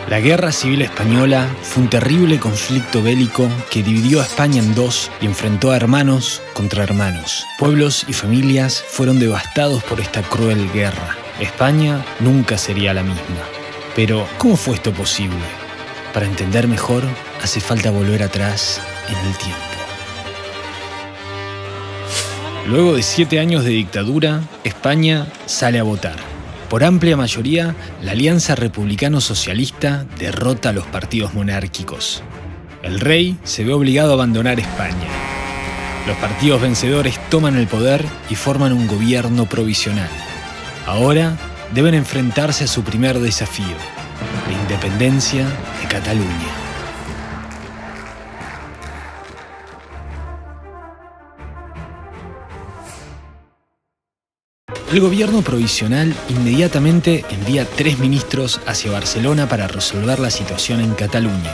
La Guerra Civil Española fue un terrible conflicto bélico que dividió a España en dos y enfrentó a hermanos contra hermanos. Pueblos y familias fueron devastados por esta cruel guerra. España nunca sería la misma. Pero, ¿cómo fue esto posible? Para entender mejor, hace falta volver atrás en el tiempo. Luego de 7 años de dictadura, España sale a votar. Por amplia mayoría, la Alianza Republicano-Socialista derrota a los partidos monárquicos. El rey se ve obligado a abandonar España. Los partidos vencedores toman el poder y forman un gobierno provisional. Ahora deben enfrentarse a su primer desafío, la independencia de Cataluña. El gobierno provisional inmediatamente envía 3 ministros hacia Barcelona para resolver la situación en Cataluña.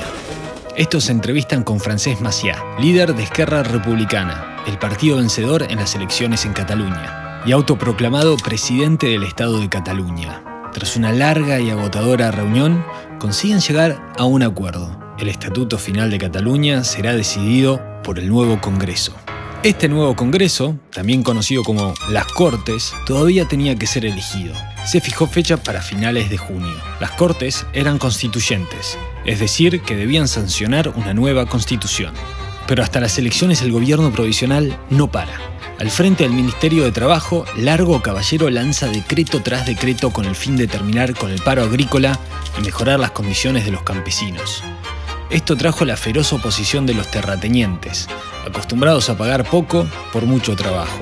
Estos se entrevistan con Francesc Macià, líder de Esquerra Republicana, el partido vencedor en las elecciones en Cataluña, y autoproclamado presidente del Estado de Cataluña. Tras una larga y agotadora reunión, consiguen llegar a un acuerdo. El estatuto final de Cataluña será decidido por el nuevo Congreso. Este nuevo Congreso, también conocido como las Cortes, todavía tenía que ser elegido. Se fijó fecha para finales de junio. Las Cortes eran constituyentes, es decir, que debían sancionar una nueva constitución. Pero hasta las elecciones el gobierno provisional no para. Al frente del Ministerio de Trabajo, Largo Caballero lanza decreto tras decreto con el fin de terminar con el paro agrícola y mejorar las condiciones de los campesinos. Esto trajo la feroz oposición de los terratenientes, acostumbrados a pagar poco por mucho trabajo.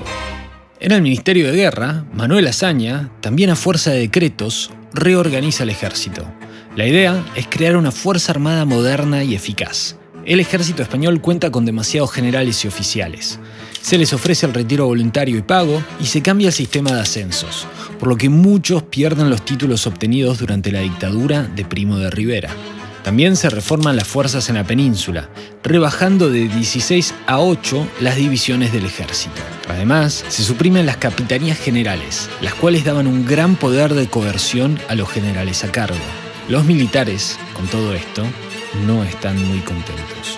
En el Ministerio de Guerra, Manuel Azaña, también a fuerza de decretos, reorganiza el ejército. La idea es crear una fuerza armada moderna y eficaz. El ejército español cuenta con demasiados generales y oficiales. Se les ofrece el retiro voluntario y pago y se cambia el sistema de ascensos, por lo que muchos pierden los títulos obtenidos durante la dictadura de Primo de Rivera. También se reforman las fuerzas en la península, rebajando de 16 a 8 las divisiones del ejército. Además, se suprimen las capitanías generales, las cuales daban un gran poder de coerción a los generales a cargo. Los militares, con todo esto, no están muy contentos.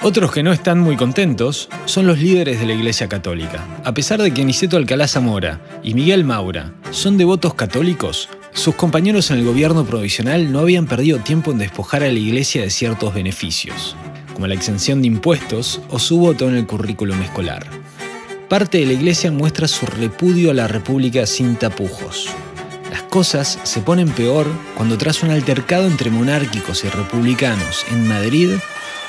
Otros que no están muy contentos son los líderes de la Iglesia Católica. A pesar de que Niceto Alcalá Zamora y Miguel Maura son devotos católicos, sus compañeros en el gobierno provisional no habían perdido tiempo en despojar a la Iglesia de ciertos beneficios, como la exención de impuestos o su voto en el currículum escolar. Parte de la Iglesia muestra su repudio a la República sin tapujos. Las cosas se ponen peor cuando tras un altercado entre monárquicos y republicanos en Madrid,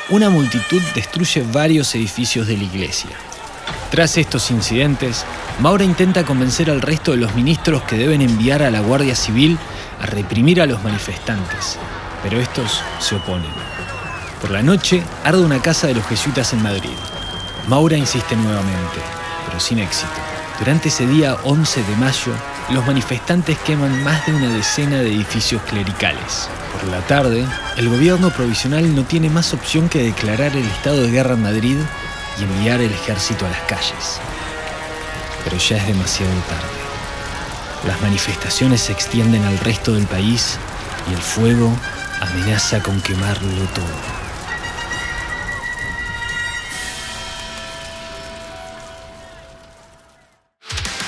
una multitud destruye varios edificios de la Iglesia. Tras estos incidentes, Maura intenta convencer al resto de los ministros que deben enviar a la Guardia Civil a reprimir a los manifestantes, pero estos se oponen. Por la noche, arde una casa de los jesuitas en Madrid. Maura insiste nuevamente, pero sin éxito. Durante ese día 11 de mayo, los manifestantes queman más de una decena de edificios clericales. Por la tarde, el gobierno provisional no tiene más opción que declarar el estado de guerra en Madrid y enviar el ejército a las calles. Pero ya es demasiado tarde. Las manifestaciones se extienden al resto del país y el fuego amenaza con quemarlo todo.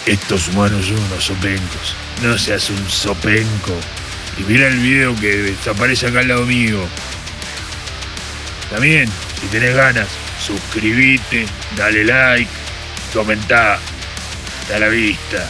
Estos humanos son unos sopencos. No seas un sopenco. Y mira el video que aparece acá al lado mío. También, si tenés ganas, suscribite, dale like, comentá. Hasta la vista.